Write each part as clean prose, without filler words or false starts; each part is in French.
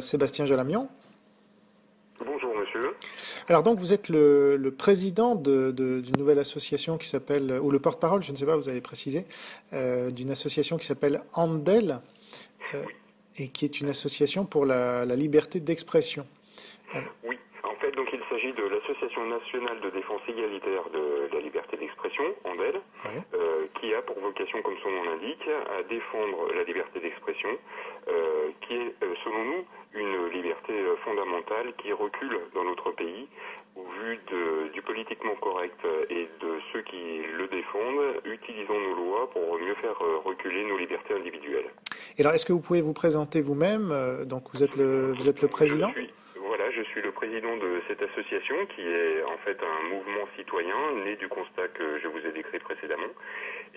Sébastien Jalamion. Bonjour monsieur. Alors donc vous êtes le président d'une nouvelle association qui s'appelle, ou le porte-parole, je ne sais pas, vous avez précisé, d'une association qui s'appelle Andel, euh, Oui, et qui est une association pour la liberté d'expression. Alors, oui. En fait, donc il s'agit de l'Association nationale de défense égalitaire de la liberté d'expression, ANDEL, ouais. qui a pour vocation, comme son nom l'indique, à défendre la liberté d'expression, qui est, selon nous, une liberté fondamentale qui recule dans notre pays au vu du politiquement correct et de ceux qui le défendent. Utilisons nos lois pour mieux faire reculer nos libertés individuelles. Et alors est-ce que vous pouvez vous présenter vous-même? Donc vous êtes le président? Je suis le président de cette association qui est en fait un mouvement citoyen né du constat que je vous ai décrit précédemment.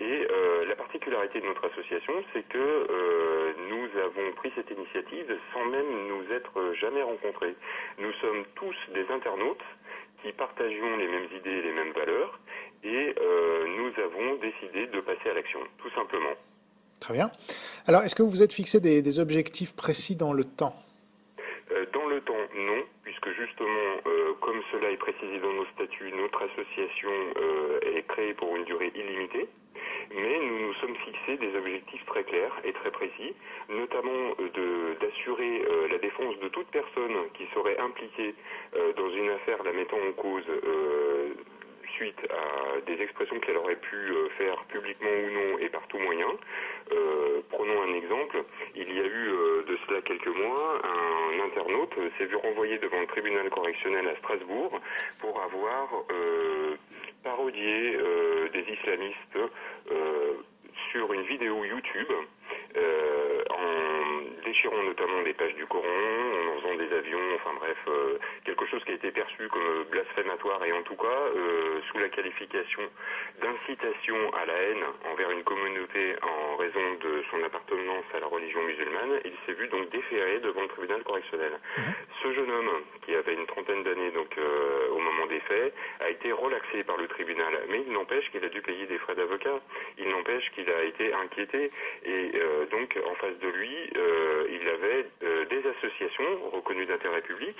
Et la particularité de notre association, c'est que nous avons pris cette initiative sans même nous être jamais rencontrés. Nous sommes tous des internautes qui partagions les mêmes idées et les mêmes valeurs, et nous avons décidé de passer à l'action, tout simplement. Très bien. Alors est-ce que vous vous êtes fixé des objectifs précis dans le temps? Dans le temps, non, puisque justement, comme cela est précisé dans nos statuts, notre association est créée pour une durée illimitée, mais nous nous sommes fixés des objectifs très clairs et très précis, notamment d'assurer la défense de toute personne qui serait impliquée dans une affaire la mettant en cause suite à des expressions qu'elle aurait pu faire publiquement ou non et par tout moyen. Prenons un exemple, il y a eu de cela quelques mois, un internaute s'est vu renvoyé devant le tribunal correctionnel à Strasbourg pour avoir parodié des islamistes sur une vidéo YouTube, en déchirant notamment des pages du Coran, en faisant des avions, enfin bref, quelque chose qui a été perçu comme blasphématoire et en tout cas sous la qualification d'incitation à la haine envers une communauté en raison de son appartenance à la religion musulmane. Il s'est vu donc déféré devant le tribunal correctionnel. Ce jeune homme, qui avait une trentaine d'années donc au moment des faits, a été relaxé par le tribunal, mais il n'empêche qu'il a dû payer des frais d'avocat, il n'empêche qu'il a été inquiété, et donc en face de lui, il avait des associations reconnues d'intérêt public,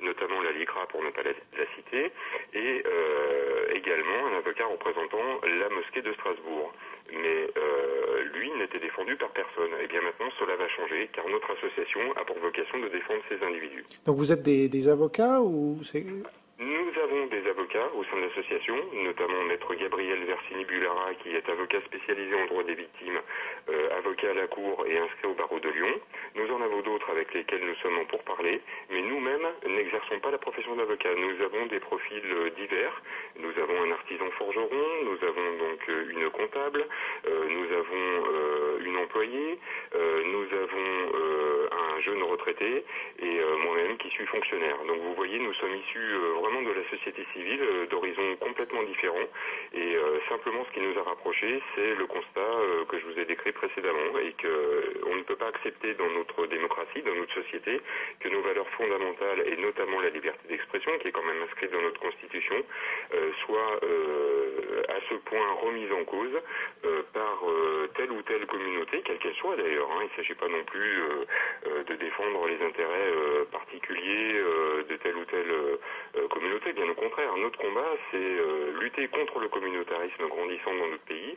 notamment la LICRA pour ne pas la citer, et également un avocat représentant la mosquée de Strasbourg. Mais lui n'était défendu par personne. Et bien maintenant, cela va changer, car notre association a pour vocation de défendre ces individus. Donc vous êtes des avocats ou c'est... Nous avons des avocats au sein de l'association, notamment maître Gabriel Versini-Bulara, qui est avocat spécialisé en droit des victimes, avocat à la Cour et inscrit au barreau de Lyon. Nous en avons d'autres avec lesquels nous sommes en pourparlers, mais nous-mêmes n'exerçons pas la profession d'avocat. Nous avons des profils divers. Nous avons un artisan forgeron, nous avons donc une comptable, nous avons une employée, nous avons un jeune retraité et moi-même qui suis fonctionnaire. Donc vous voyez, nous sommes issus vraiment de la société civile, d'horizons complètement différents, et simplement ce qui nous a rapprochés, c'est le constat que je vous ai décrit précédemment, et qu'on ne peut pas accepter dans notre démocratie, dans notre société, que nos valeurs fondamentales, et notamment la liberté d'expression, qui est quand même inscrite dans notre Constitution, soient à ce point remises en cause par telle ou telle communauté, quelle qu'elle soit d'ailleurs. Il ne s'agit pas non plus de défendre les intérêts particuliers de telle ou telle communauté. Bien au contraire, notre combat, c'est lutter contre le communautarisme grandissant dans notre pays,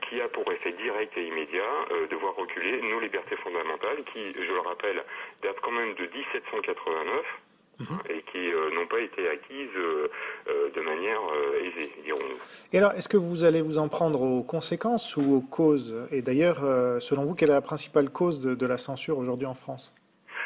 qui a pour effet direct et immédiat de voir reculer nos libertés fondamentales, qui, je le rappelle, datent quand même de 1789, et qui n'ont pas été acquises de manière aisée, dirons-nous. Et alors, est-ce que vous allez vous en prendre aux conséquences ou aux causes? Et d'ailleurs, selon vous, quelle est la principale cause de la censure aujourd'hui en France?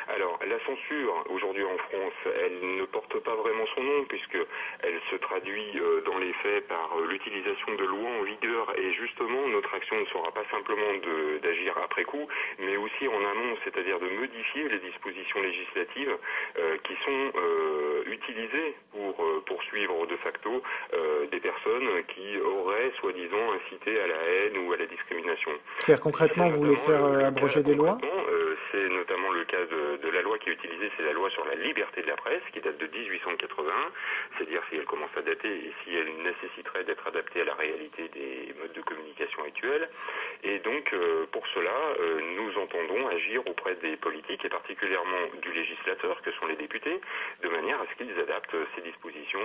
Alors, la censure, aujourd'hui en France, elle ne porte pas vraiment son nom, puisqu'elle se traduit dans les faits par l'utilisation de lois en vigueur, et justement, notre action ne sera pas simplement d'agir après coup, mais aussi en amont, c'est-à-dire de modifier les dispositions législatives qui sont utilisées pour poursuivre de facto des personnes qui auraient, soi-disant, incité à la haine ou à la discrimination. C'est-à-dire concrètement, vous voulez faire abroger des lois? C'est notamment le cas de la loi qui est utilisée, c'est la loi sur la liberté de la presse, qui date de 1881, c'est-à-dire si elle commence à dater et si elle nécessiterait d'être adaptée à la réalité des modes de communication actuels. Et donc, pour cela, nous entendons agir auprès des politiques et particulièrement du législateur, que sont les députés, de manière à ce qu'ils adaptent ces dispositions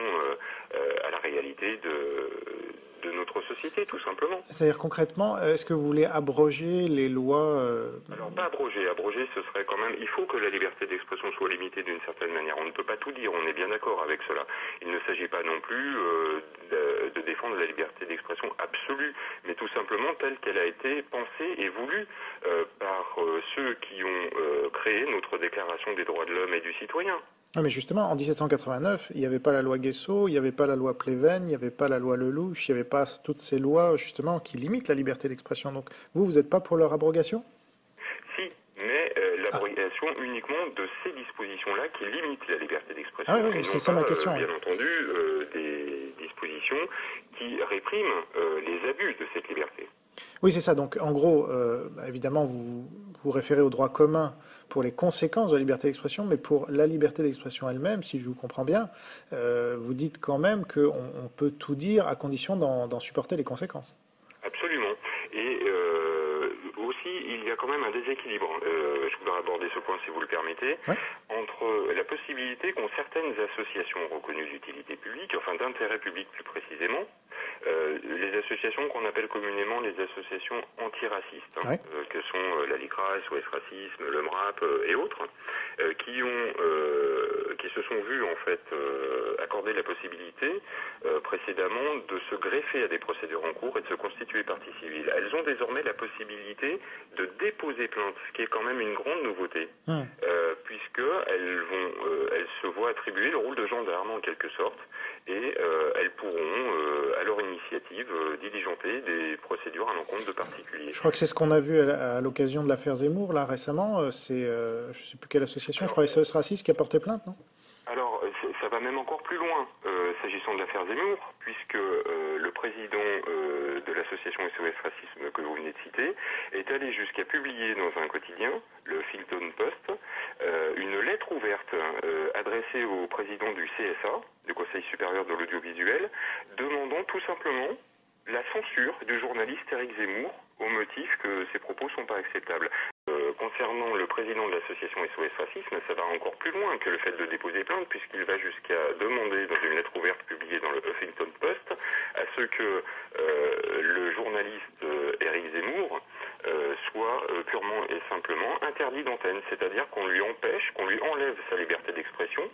à la réalité de notre société, tout simplement. C'est-à-dire concrètement, est-ce que vous voulez abroger les lois Alors, pas abroger. Abroger, ce serait quand même... Il faut que la liberté d'expression soit limitée d'une certaine manière. On ne peut pas tout dire, on est bien d'accord avec cela. Il ne s'agit pas non plus de défendre la liberté d'expression absolue, mais tout simplement telle qu'elle a été pensée et voulue par ceux qui ont créé notre Déclaration des droits de l'homme et du citoyen. Oui, mais justement, en 1789, il n'y avait pas la loi Guesso, il n'y avait pas la loi Pleven, il n'y avait pas la loi Lelouch, il n'y avait pas toutes ces lois, justement, qui limitent la liberté d'expression. Donc, vous n'êtes pas pour leur abrogation? Si, mais l'abrogation uniquement de ces dispositions-là qui limitent la liberté d'expression. Ah oui, c'est ça ma question. Bien entendu, des dispositions qui répriment les abus de cette liberté. Oui, c'est ça. Donc, en gros, évidemment, vous vous référez au droit commun pour les conséquences de la liberté d'expression, mais pour la liberté d'expression elle-même, si je vous comprends bien, vous dites quand même qu'on peut tout dire à condition d'en supporter les conséquences. Absolument. Et aussi, il y a quand même un déséquilibre, je voudrais aborder ce point si vous le permettez, Ouais. entre la possibilité qu'ont certaines associations reconnues d'utilité publique, enfin d'intérêt public plus précisément, les associations qu'on appelle communément les associations antiracistes, Ouais. que sont la LICRA, SOS Racisme, le MRAP et autres, qui se sont vus en fait accorder la possibilité précédemment de se greffer à des procédures en cours et de se constituer partie civile. Elles ont désormais la possibilité de déposer plainte, ce qui est quand même une grande nouveauté, puisqu'elles se voient attribuer le rôle de gendarme en quelque sorte, et elles pourront, à leur initiative, diligenter des procédures à l'encontre de particuliers. Je crois que c'est ce qu'on a vu à l'occasion de l'affaire Zemmour, là, récemment. C'est, je ne sais plus quelle association, je crois SOS Racisme qui a porté plainte, non? Alors, ça va même encore plus loin, s'agissant de l'affaire Zemmour, puisque le président de l'association SOS Racisme que vous venez de citer est allé jusqu'à publier dans un quotidien, le Huffington Post, une lettre ouverte adressée au président du CSA, du Conseil supérieur de l'audiovisuel, demandant tout simplement la censure du journaliste Éric Zemmour au motif que ses propos ne sont pas acceptables. Concernant le président de l'association SOS Racisme, ça va encore plus loin que le fait de déposer plainte, puisqu'il va jusqu'à demander dans une lettre ouverte publiée dans le Huffington Post à ce que le journaliste Éric Zemmour soit purement et simplement interdit d'antenne, c'est-à-dire qu'on lui enlève sa liberté d'expression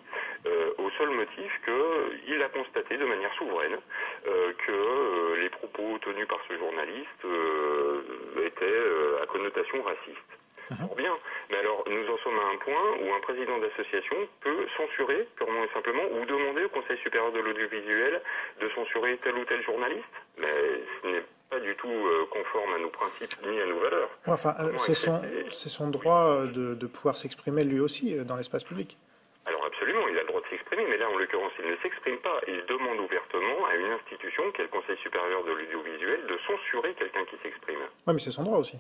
au seul motif qu'il a constaté de manière souveraine que les propos tenus par ce journaliste étaient à connotation raciste. Bien, mais alors nous en sommes à un point où un président d'association peut censurer purement et simplement ou demander au Conseil supérieur de l'audiovisuel de censurer tel ou tel journaliste, mais ce n'est pas du tout conforme à nos principes ni à nos valeurs. Ouais, enfin, c'est son droit de pouvoir s'exprimer lui aussi dans l'espace public. Alors absolument, il a le droit de s'exprimer, mais là en l'occurrence il ne s'exprime pas, il demande ouvertement à une institution, qui est le Conseil supérieur de l'audiovisuel, de censurer quelqu'un qui s'exprime. Oui, mais c'est son droit aussi.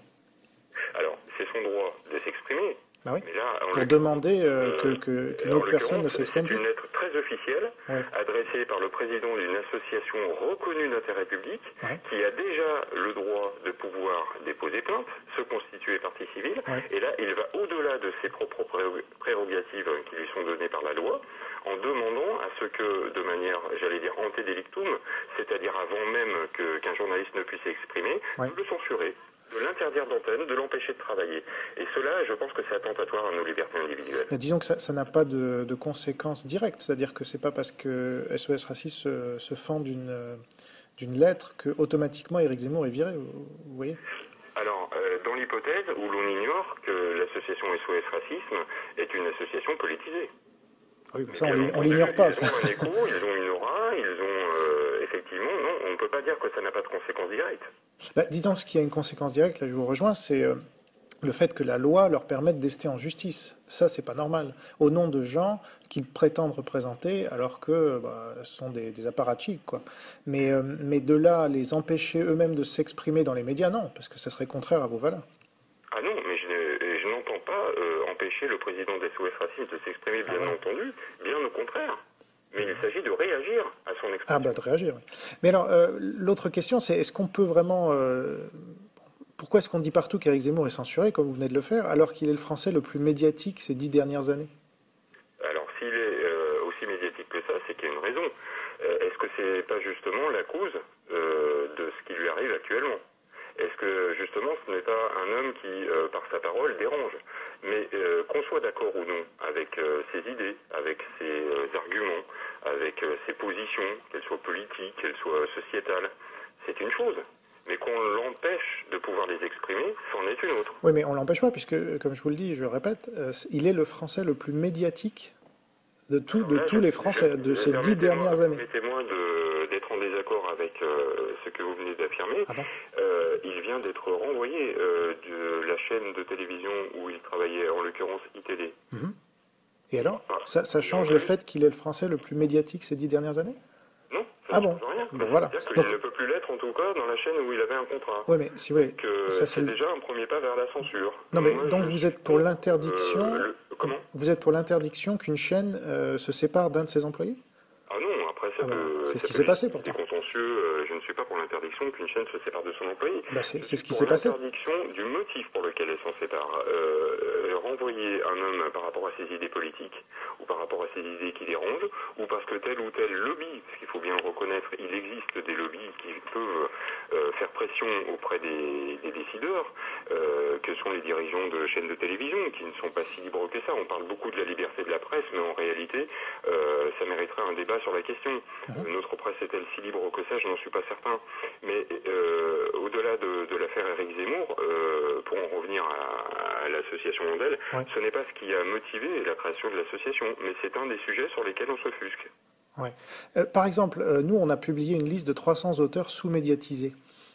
Alors, c'est son droit de s'exprimer. Bah oui. Mais là, pour demander qu'une autre personne ne s'exprime plus. C'est une lettre très officielle, adressée par le président d'une association reconnue d'intérêt public, qui a déjà le droit de pouvoir déposer plainte, se constituer partie civile, et là, il va au-delà de ses propres prérogatives qui lui sont données par la loi, en demandant à ce que, de manière, j'allais dire, ante delictum, c'est-à-dire avant même qu'un journaliste ne puisse s'exprimer, de le censurer, de l'interdire d'antenne, de l'empêcher de travailler. Et cela, je pense que c'est attentatoire à nos libertés individuelles. Mais disons que ça n'a pas de conséquences directes, c'est-à-dire que c'est pas parce que SOS Racisme se fend d'une lettre que automatiquement Éric Zemmour est viré, vous voyez? Alors, dans l'hypothèse où l'on ignore que l'association SOS Racisme est une association politisée. Oui, ça, on l'ignore pas. Ils ont un écho, ils ont une aura, ils ont effectivement, non, on ne peut pas dire que ça n'a pas de conséquences directes. Bah, disons ce qui a une conséquence directe, là je vous rejoins, c'est le fait que la loi leur permette d'ester en justice. Ça, c'est pas normal. Au nom de gens qu'ils prétendent représenter, alors que ce sont des apparatchiks, quoi. Mais de là, les empêcher eux-mêmes de s'exprimer dans les médias, non, parce que ça serait contraire à vos valeurs. Ah non, mais je n'entends pas empêcher le président des SOS Racisme de s'exprimer, bien entendu, bien au contraire. Mais il s'agit de réagir à son expression. Ah bah de réagir, oui. Mais alors, l'autre question, c'est est-ce qu'on peut vraiment pourquoi est-ce qu'on dit partout qu'Éric Zemmour est censuré, comme vous venez de le faire, alors qu'il est le Français le plus médiatique ces 10 dernières années? Alors, s'il est aussi médiatique que ça, c'est qu'il y a une raison. Est-ce que c'est pas justement la cause de ce qui lui arrive actuellement? Est-ce que justement ce n'est pas un homme qui, par sa parole, dérange? Mais qu'on soit d'accord ou non avec ses idées, avec ses arguments, avec ses positions, qu'elles soient politiques, qu'elles soient sociétales, c'est une chose. Mais qu'on l'empêche de pouvoir les exprimer, c'en est une autre. Oui, mais on l'empêche pas, puisque, comme je vous le dis, je le répète, il est le Français le plus médiatique de tous les Français de ces 10 dernières années. Permettez-moi d'être en désaccord avec ce que vous venez d'affirmer. Ah bon? Il vient d'être renvoyé de la chaîne de télévision où il travaillait, en l'occurrence ITélé. Et alors, ça change le fait qu'il est le Français le plus médiatique ces 10 dernières années? Non, ça Ah ne bon? change rien. Ben voilà. C'est-à-dire qu'il Donc, ne peut plus l'être, en tout cas, dans la chaîne où il avait un contrat. oui, mais si vous voulez, ça C'est déjà un premier pas vers la censure. Non, mais Moi, donc vous êtes pour l'interdiction. Comment? Vous êtes pour l'interdiction qu'une chaîne se sépare d'un de ses employés? Ah non, après ça peut... c'est ce ça qui peut s'est passé nécessiter pourtant. des contentieux. Je ne suis pas pour l'interdiction qu'une chaîne se sépare de son employé. Bah, c'est ce qui Pour s'est passé. l'interdiction du motif pour lequel elle s'en sépare. Renvoyer un homme par rapport à ses idées politiques, ou par rapport à ses idées qui dérangent, ou parce que tel ou tel lobby, parce qu'il faut bien le reconnaître, il existe des lobbies qui peuvent faire pression auprès des décideurs, que sont les dirigeants de chaînes de télévision, qui ne sont pas si libres que ça. On parle beaucoup de la liberté de la presse, mais en réalité, ça mériterait un débat sur la question. Notre presse est-elle si libre que ça? Je n'en suis pas certain. Mais au-delà de l'affaire Éric Zemmour, pour en revenir à l'association Mondel, ce n'est pas ce qui a motivé la création de l'association, mais c'est un des sujets sur lesquels on s'offusque. Ouais. Par exemple, nous, on a publié une liste de 300 auteurs sous-médiatisés.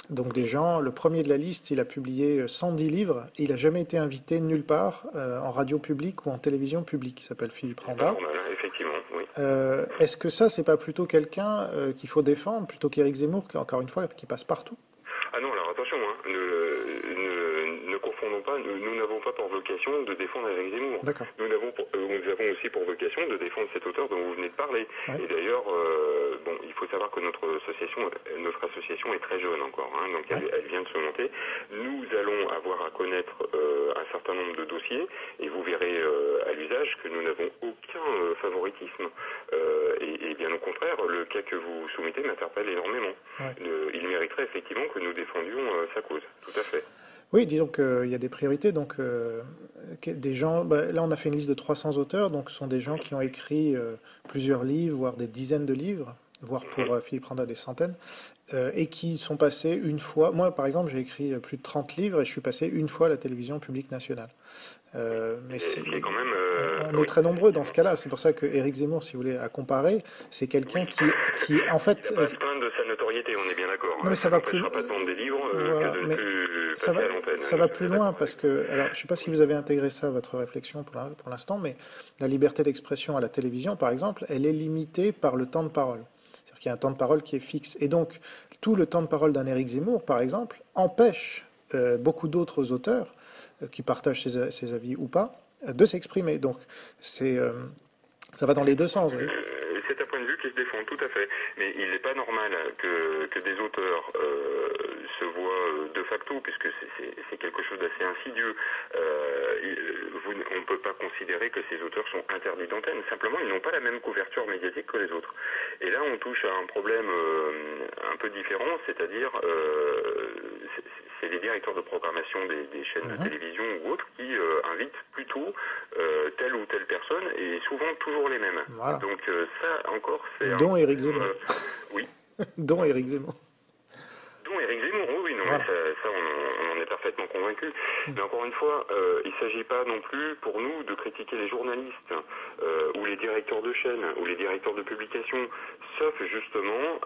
Donc des gens, le premier de la liste, il a publié 110 livres, et il n'a jamais été invité nulle part en radio publique ou en télévision publique. Il s'appelle Philippe Randa. Normal, effectivement, oui. Est-ce que ça, c'est pas plutôt quelqu'un qu'il faut défendre, plutôt qu'Éric Zemmour, qui, encore une fois, qui passe partout? Ah non, alors attention, ne confondons pas, nous n'avons pas pour vocation de défendre Éric Zemmour. D'accord. Nous avons aussi pour vocation de défendre cet auteur dont vous venez de parler. Ouais. Et d'ailleurs, il faut savoir que notre association est très jeune encore, donc elle vient de se monter. Nous allons avoir à connaître un certain nombre de dossiers, et vous verrez à l'usage que nous n'avons aucun favoritisme. Et bien au contraire, le cas que vous soumettez m'interpelle énormément. Ouais. Il mériterait effectivement que nous défendions sa cause, tout à fait. Oui, disons qu'il y a des priorités. Donc, des gens, là, on a fait une liste de 300 auteurs. Donc, ce sont des gens qui ont écrit plusieurs livres, voire des dizaines de livres, voire pour Philippe Randa des centaines, et qui sont passés une fois. Moi, par exemple, j'ai écrit plus de 30 livres et je suis passé une fois à la télévision publique nationale. Mais quand même, on est très nombreux dans ce cas-là. C'est pour ça que Éric Zemmour, si vous voulez, à comparer, c'est quelqu'un qui, en fait, il va pas se plaindre de sa notoriété, on est bien d'accord. Non, mais ça va plus pas de vendre des livres voilà, que de mais plus ça passer va, à l'antenne. ça va plus loin parce que, alors, je ne sais pas si vous avez intégré ça à votre réflexion pour l'instant, mais la liberté d'expression à la télévision, par exemple, elle est limitée par le temps de parole. C'est-à-dire qu'il y a un temps de parole qui est fixe. Et donc, tout le temps de parole d'un Éric Zemmour, par exemple, empêche beaucoup d'autres auteurs qui partagent ses avis ou pas, de s'exprimer. Donc, ça va dans les deux sens. Oui. C'est un point de vue qui se défend, tout à fait. Mais il n'est pas normal que des auteurs se voient de facto, puisque c'est quelque chose d'assez insidieux. On ne peut pas considérer que ces auteurs sont interdits d'antenne. Simplement, ils n'ont pas la même couverture médiatique que les autres. Et là, on touche à un problème un peu différent, c'est-à-dire c'est les directeurs de programmation des chaînes de télévision ou autres qui invitent plutôt telle ou telle personne, et souvent toujours les mêmes. Voilà. Donc ça encore, c'est... Dont Éric Zemmour. Oui. Dont Éric Zemmour. Dont Éric Zemmour, oui, non, Voilà. mais ça on en est parfaitement convaincu. Mais encore une fois, il ne s'agit pas non plus pour nous de critiquer les journalistes ou les directeurs de chaîne ou les directeurs de publication, sauf justement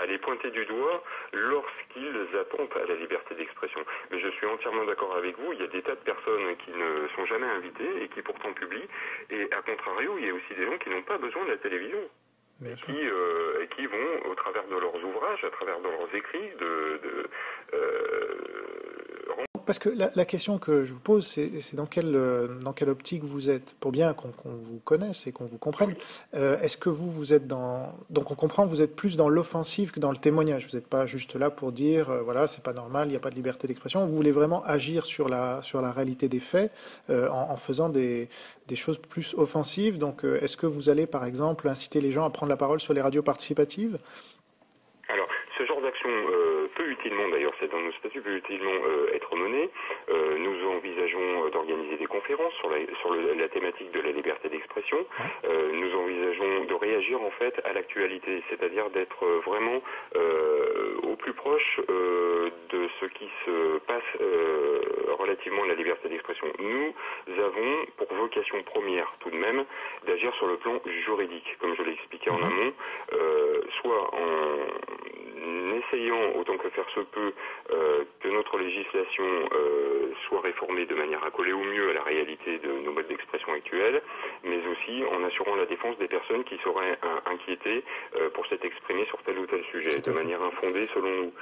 à les pointer du doigt lorsqu'ils attentent à la liberté d'expression. Mais je suis entièrement d'accord avec vous, il y a des tas de personnes qui ne sont jamais invitées et qui pourtant publient, et à contrario, il y a aussi des gens qui n'ont pas besoin de la télévision. Qui vont, au travers de leurs ouvrages, à travers de leurs écrits, donc, parce que la question que je vous pose, c'est dans quelle optique vous êtes, pour bien qu'on vous connaisse et qu'on vous comprenne. Est-ce que vous êtes dans... Donc on comprend, vous êtes plus dans l'offensive que dans le témoignage. Vous n'êtes pas juste là pour dire, voilà, c'est pas normal, il n'y a pas de liberté d'expression. Vous voulez vraiment agir sur la réalité des faits en faisant des choses plus offensives. Donc est-ce que vous allez, par exemple, inciter les gens à prendre la parole sur les radios participatives? Alors, ce genre d'action peut utilement, d'ailleurs c'est dans nos statuts, peut utilement être mené. Nous envisageons d'organiser des conférences sur la thématique de la liberté d'expression. Nous envisageons de réagir en fait à l'actualité, c'est-à-dire d'être vraiment au plus proche de ce qui se passe relativement à la liberté d'expression. Nous avons pour vocation première tout de même d'agir sur le plan juridique, comme je l'ai expliqué en amont, soit en essayant autant que faire se peut que notre législation soit réformée de manière à coller au mieux à la réalité de nos modes d'expression actuels, mais aussi en assurant la défense des personnes qui seraient inquiétées pour s'être exprimées sur tel ou tel sujet, de manière infondée selon nous.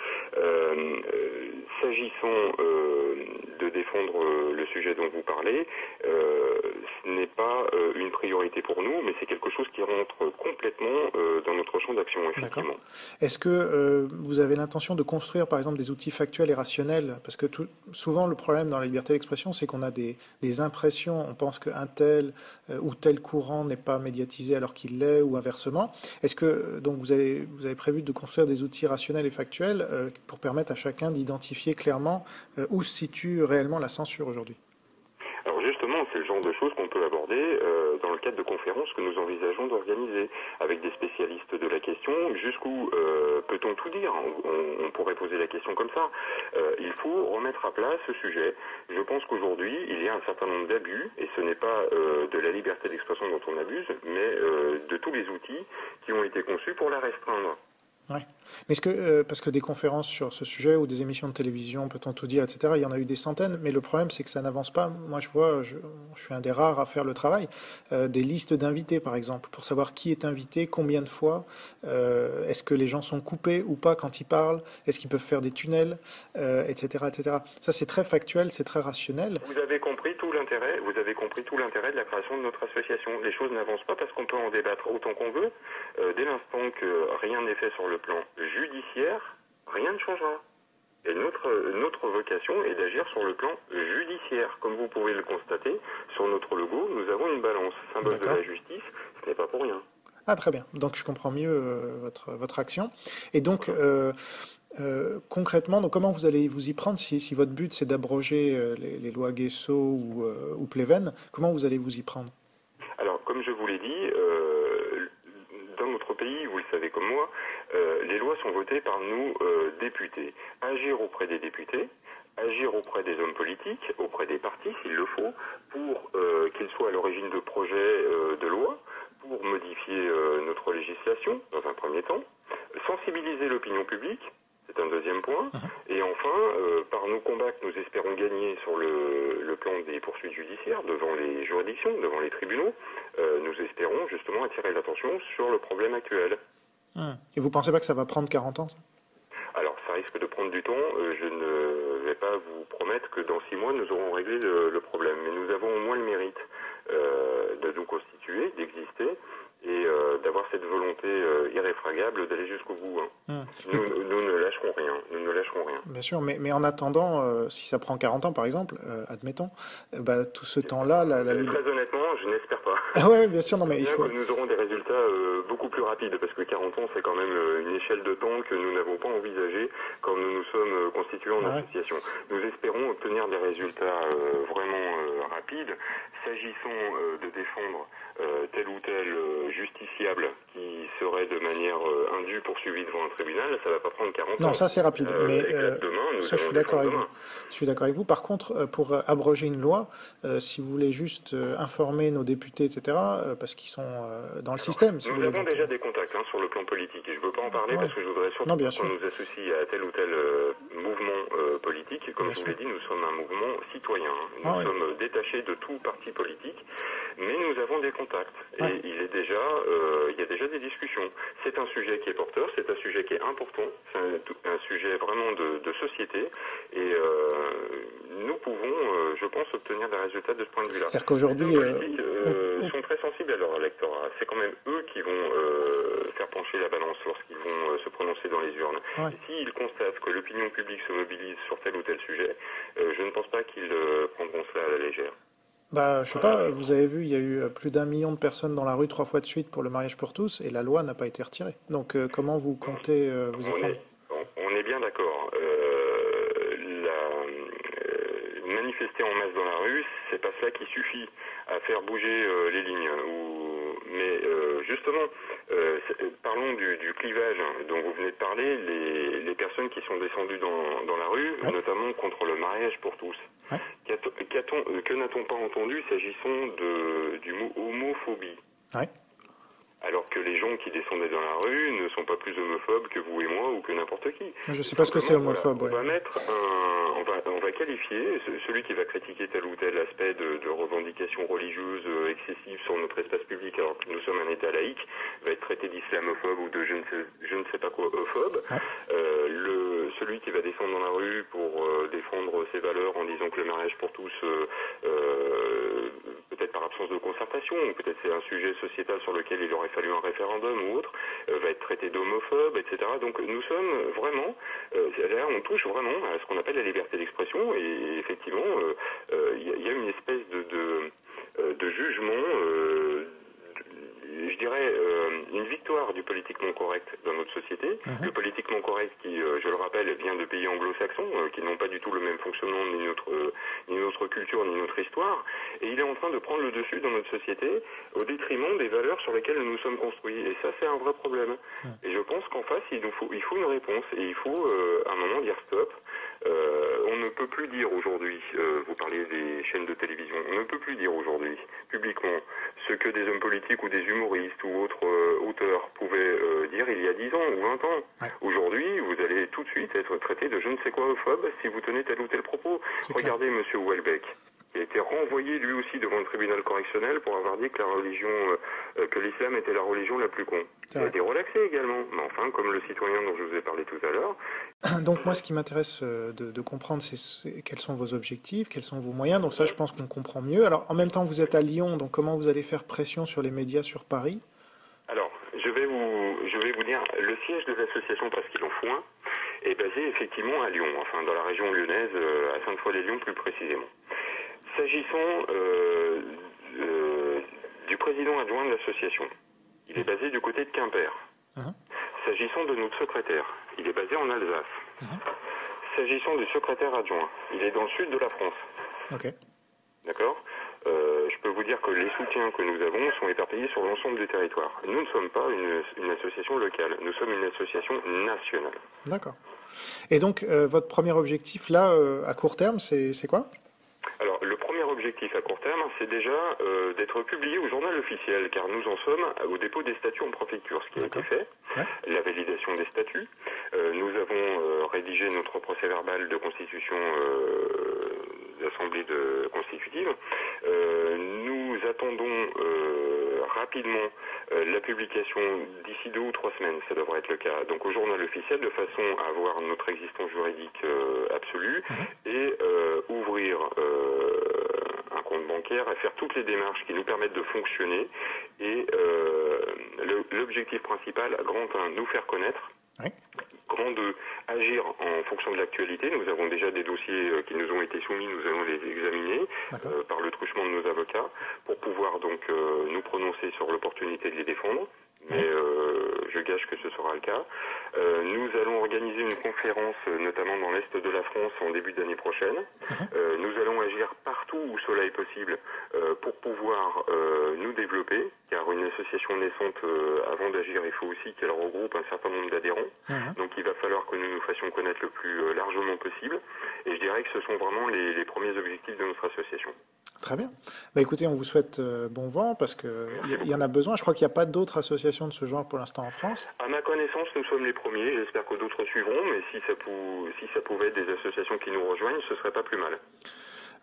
S'agissant de défendre le sujet dont vous parlez, ce n'est pas une priorité pour nous, mais c'est quelque chose qui rentre complètement dans notre champ d'action, effectivement. Est-ce que vous avez l'intention de construire, par exemple, des outils factuels et rationnels? Parce que souvent, le problème dans la liberté d'expression, c'est qu'on a des impressions. On pense qu'un tel ou tel courant n'est pas médiatisé alors qu'il l'est, ou inversement. Est-ce que donc vous avez prévu de construire des outils rationnels et factuels pour permettre à chacun d'identifier clairement où se situe réellement la censure aujourd'hui? Alors justement, c'est le genre de choses qu'on peut aborder dans le cadre de conférences que nous envisageons d'organiser avec des spécialistes de la question. Jusqu'où peut-on tout dire? On pourrait poser la question comme ça. Il faut remettre à plat ce sujet. Je pense qu'aujourd'hui, il y a un certain nombre d'abus, et ce n'est pas de la liberté d'expression dont on abuse, mais de tous les outils qui ont été conçus pour la restreindre. Ouais. Mais est-ce que, parce que des conférences sur ce sujet ou des émissions de télévision, peut-on tout dire, etc., il y en a eu des centaines, mais le problème c'est que ça n'avance pas. Moi je vois, je suis un des rares à faire le travail, des listes d'invités par exemple, pour savoir qui est invité, combien de fois, est-ce que les gens sont coupés ou pas quand ils parlent, est-ce qu'ils peuvent faire des tunnels, etc., etc. Ça c'est très factuel, c'est très rationnel. Vous avez compris tout l'intérêt de la création de notre association. Les choses n'avancent pas parce qu'on peut en débattre autant qu'on veut. Dès l'instant que rien n'est fait sur le plan judiciaire, rien ne changera. Et notre vocation est d'agir sur le plan judiciaire. Comme vous pouvez le constater, sur notre logo, nous avons une balance, symbole de la justice, ce n'est pas pour rien. Ah très bien, donc je comprends mieux votre action. Et donc, concrètement, donc comment vous allez vous y prendre si votre but c'est d'abroger les lois Guesso ou Pleven, comment vous allez vous y prendre? Alors, comme je vous l'ai dit, dans notre pays, vous le savez comme moi, les lois sont votées par nous, députés. Agir auprès des députés, agir auprès des hommes politiques, auprès des partis, s'il le faut, pour qu'ils soient à l'origine de projets de loi, pour modifier notre législation, dans un premier temps, sensibiliser l'opinion publique, c'est un deuxième point, et enfin, par nos combats que nous espérons gagner sur le plan des poursuites judiciaires, devant les juridictions, devant les tribunaux, nous espérons justement attirer l'attention sur le problème actuel. Et vous pensez pas que ça va prendre 40 ans, ça? Alors, ça risque de prendre du temps. Je ne vais pas vous promettre que dans 6 mois, nous aurons réglé le problème. Mais nous avons au moins le mérite de nous constituer, d'exister, et d'avoir cette volonté irréfragable d'aller jusqu'au bout. Nous ne lâcherons rien. Nous ne lâcherons rien. Bien sûr, mais en attendant, si ça prend 40 ans, par exemple, admettons, tout ce temps-là... Très honnêtement, je n'espère pas. Ah ouais, bien sûr, non, mais il faut... que nous aurons des résultats beaucoup plus rapides, parce que 40 ans, c'est quand même une échelle de temps que nous n'avons pas envisagée quand nous nous sommes constitués en association. Nous espérons obtenir des résultats vraiment rapides. S'agissant de défendre tel ou tel justiciable qui serait de manière indue poursuivi devant un tribunal, ça ne va pas prendre 40 ans. Non, ça c'est rapide, mais demain, ça je suis d'accord avec vous. Je suis d'accord avec vous. Par contre, pour abroger une loi, si vous voulez juste informer nos députés, etc., parce qu'ils sont dans le système. Si nous avons déjà des contacts sur le plan politique, et je ne veux pas en parler parce que je voudrais surtout pas qu'on nous associe à tel ou tel mouvement politique. Comme je vous l'ai dit, nous sommes un mouvement citoyen. Nous sommes détachés de tout parti politique. mais nous avons des contacts. Et Ouais. il y a déjà des discussions. C'est un sujet qui est porteur, c'est un sujet qui est important, c'est un sujet vraiment de société, et nous pouvons, je pense, obtenir des résultats de ce point de vue-là. C'est-à-dire Les hommes qu'aujourd'hui, politiques sont très sensibles à leur électorat. C'est quand même eux qui vont faire pencher la balance lorsqu'ils vont se prononcer dans les urnes. ouais. Et s'ils constatent que l'opinion publique se mobilise sur tel ou tel sujet, je ne pense pas qu'ils prendront cela à la légère. Bah, je sais pas, vous avez vu, il y a eu plus d'1 million de personnes dans la rue 3 fois de suite pour le mariage pour tous, et la loi n'a pas été retirée. Donc, comment vous comptez vous y On prendre? est, on est bien d'accord. Manifester en masse dans la rue, c'est pas cela qui suffit à faire bouger les lignes. Mais justement, parlons du clivage dont vous venez de parler, les personnes qui sont descendues dans la rue, Ouais. notamment contre le mariage pour tous. Ouais. Que n'a-t-on pas entendu s'agissant du mot homophobie? Ouais. Alors que les gens qui descendaient dans la rue ne sont pas plus homophobes que vous et moi ou que n'importe qui. Je sais pas ce que c'est Simplement, homophobe, voilà, ouais. on va qualifier celui qui va critiquer tel ou tel aspect de revendication religieuse excessive sur notre espace public, alors que nous sommes un État laïque, va être traité d'islamophobe ou de je ne sais pas quoi phobe. Ouais. Celui qui va descendre dans la rue pour défendre ses valeurs en disant que le mariage pour tous, peut-être par absence de concertation, ou peut-être c'est un sujet sociétal sur lequel il aurait fallu un référendum ou autre, va être traité d'homophobe, etc. Donc nous sommes vraiment, là on touche vraiment à ce qu'on appelle la liberté d'expression, et effectivement il y a une espèce de jugement, je dirais une victoire du politiquement correct dans notre société. Le politiquement correct qui, je le rappelle, vient de pays anglo-saxons qui n'ont pas du tout le même fonctionnement, ni notre culture, ni notre histoire, et il est en train de prendre le dessus dans notre société au détriment des valeurs sur lesquelles nous nous sommes construits. Et ça, c'est un vrai problème. Et je pense qu'en face, il faut une réponse, et il faut à un moment dire stop. On ne peut plus dire aujourd'hui, vous parliez des chaînes de télévision, on ne peut plus dire aujourd'hui publiquement ce que des hommes politiques ou des humoristes ou autres auteurs pouvaient dire il y a 10 ans ou 20 ans. Ouais. Aujourd'hui, vous allez tout de suite être traité de je ne sais quoi homophobe si vous tenez tel ou tel propos. Regardez M. Houellebecq, qui a été renvoyé lui aussi devant le tribunal correctionnel pour avoir dit que la religion, que l'islam était la religion la plus con. Il a été relaxé également, mais enfin, comme le citoyen dont je vous ai parlé tout à l'heure. Donc moi, ce qui m'intéresse de comprendre, c'est quels sont vos objectifs, quels sont vos moyens. Donc ça, je pense qu'on comprend mieux. Alors, en même temps, vous êtes à Lyon, donc comment vous allez faire pression sur les médias sur Paris? Alors, je vais vous dire, le siège de l'association Parce qu'il en faut un est basé effectivement à Lyon, enfin dans la région lyonnaise, à Sainte-Foy-les-Lyons plus précisément. S'agissant du président adjoint de l'association, il est basé du côté de Quimper. S'agissant de notre secrétaire, il est basé en Alsace. S'agissant du secrétaire adjoint, il est dans le sud de la France. Ok. D'accord. Je peux vous dire que les soutiens que nous avons sont éparpillés sur l'ensemble du territoire. Nous ne sommes pas une association locale, nous sommes une association nationale. D'accord. Et donc, votre premier objectif, là, à court terme, c'est quoi? Alors, le premier objectif à court terme, c'est déjà d'être publié au journal officiel, car nous en sommes au dépôt des statuts en préfecture, ce qui a été fait, la validation des statuts. Nous avons rédigé notre procès verbal de constitution d'assemblée constitutive. Nous attendons rapidement la publication d'ici 2 ou 3 semaines, ça devrait être le cas, donc au journal officiel, de façon à avoir notre existence juridique absolue et ouvrir un compte bancaire, à faire toutes les démarches qui nous permettent de fonctionner. Et l'objectif principal, grand 1, nous faire connaître. Grand 2, agir en fonction de l'actualité. Nous avons déjà des dossiers qui nous ont été soumis, nous allons les examiner par le truchement de nos avocats pour pouvoir donc nous prononcer sur l'opportunité de les défendre. Mais je gage que ce sera le cas. Nous allons organiser une conférence, notamment dans l'Est de la France, en début d'année prochaine. Nous allons agir partout où cela est possible pour pouvoir nous développer, car une association naissante, avant d'agir, il faut aussi qu'elle regroupe un certain nombre d'adhérents. Donc il va falloir que nous nous fassions connaître le plus largement possible. Et je dirais que ce sont vraiment les premiers objectifs de notre association. Très bien. Bah, écoutez, on vous souhaite bon vent parce qu'il y en a besoin. Je crois qu'il n'y a pas d'autres associations de ce genre pour l'instant en France. À ma connaissance, nous sommes les premiers. J'espère que d'autres suivront, mais si ça pouvait être des associations qui nous rejoignent, ce serait pas plus mal.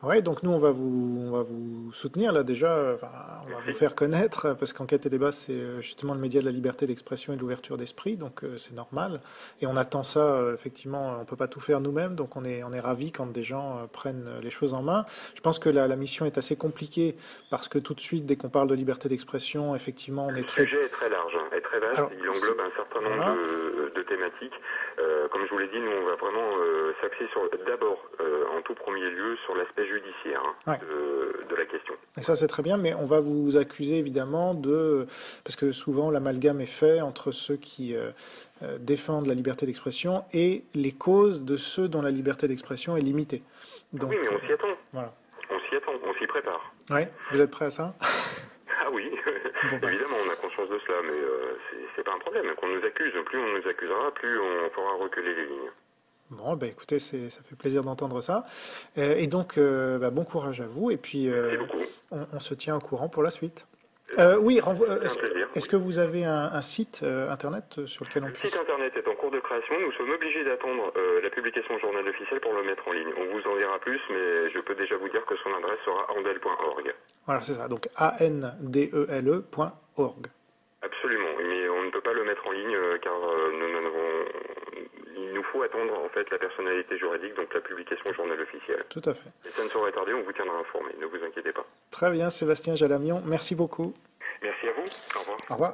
Ouais, donc nous, on va vous soutenir là déjà, enfin, on va vous Merci. faire connaître, parce qu'Enquête et débat, c'est justement le média de la liberté d'expression et de l'ouverture d'esprit, donc c'est normal. Et on attend ça, effectivement, on peut pas tout faire nous-mêmes, donc on est ravis quand des gens prennent les choses en main. Je pense que la mission est assez compliquée, parce que tout de suite, dès qu'on parle de liberté d'expression, effectivement, on Le est très... sujet est très large, hein, est très vaste, Alors, il englobe un certain nombre voilà. de thématiques. Comme je vous l'ai dit, nous on va vraiment s'axer sur d'abord, en tout premier lieu, sur l'aspect judiciaire Ouais. de la question. Et ça, c'est très bien, mais on va vous accuser évidemment de... Parce que souvent, l'amalgame est fait entre ceux qui défendent la liberté d'expression et les causes de ceux dont la liberté d'expression est limitée. Ah oui, mais Donc, on s'y attend, voilà. on s'y attend, on s'y prépare. Ouais, vous êtes prêts à ça? Ah oui, Bon, bah. évidemment, on a conscience de cela, mais c'est pas un problème. Qu'on nous accuse, plus on nous accusera, plus on fera reculer les lignes. Bon, bah écoutez, ça fait plaisir d'entendre ça. Et donc, bah, bon courage à vous, et puis Merci beaucoup. on se tient au courant pour la suite. Euh, Oui, C'est un plaisir. est-ce que vous avez un site internet sur lequel on Le puisse... site internet est en cours de création. Nous sommes obligés d'attendre la publication au journal officiel pour le mettre en ligne. On vous en dira plus, mais je peux déjà vous dire que son adresse sera andel.org. Voilà, c'est ça, donc andele.org. Absolument, mais on ne peut pas le mettre en ligne car il nous faut attendre en fait la personnalité juridique, donc la publication au journal officiel. Tout à fait. Et ça ne saurait tarder, on vous tiendra informé, ne vous inquiétez pas. Très bien, Sébastien Jalamion, merci beaucoup. Merci à vous, au revoir. Au revoir.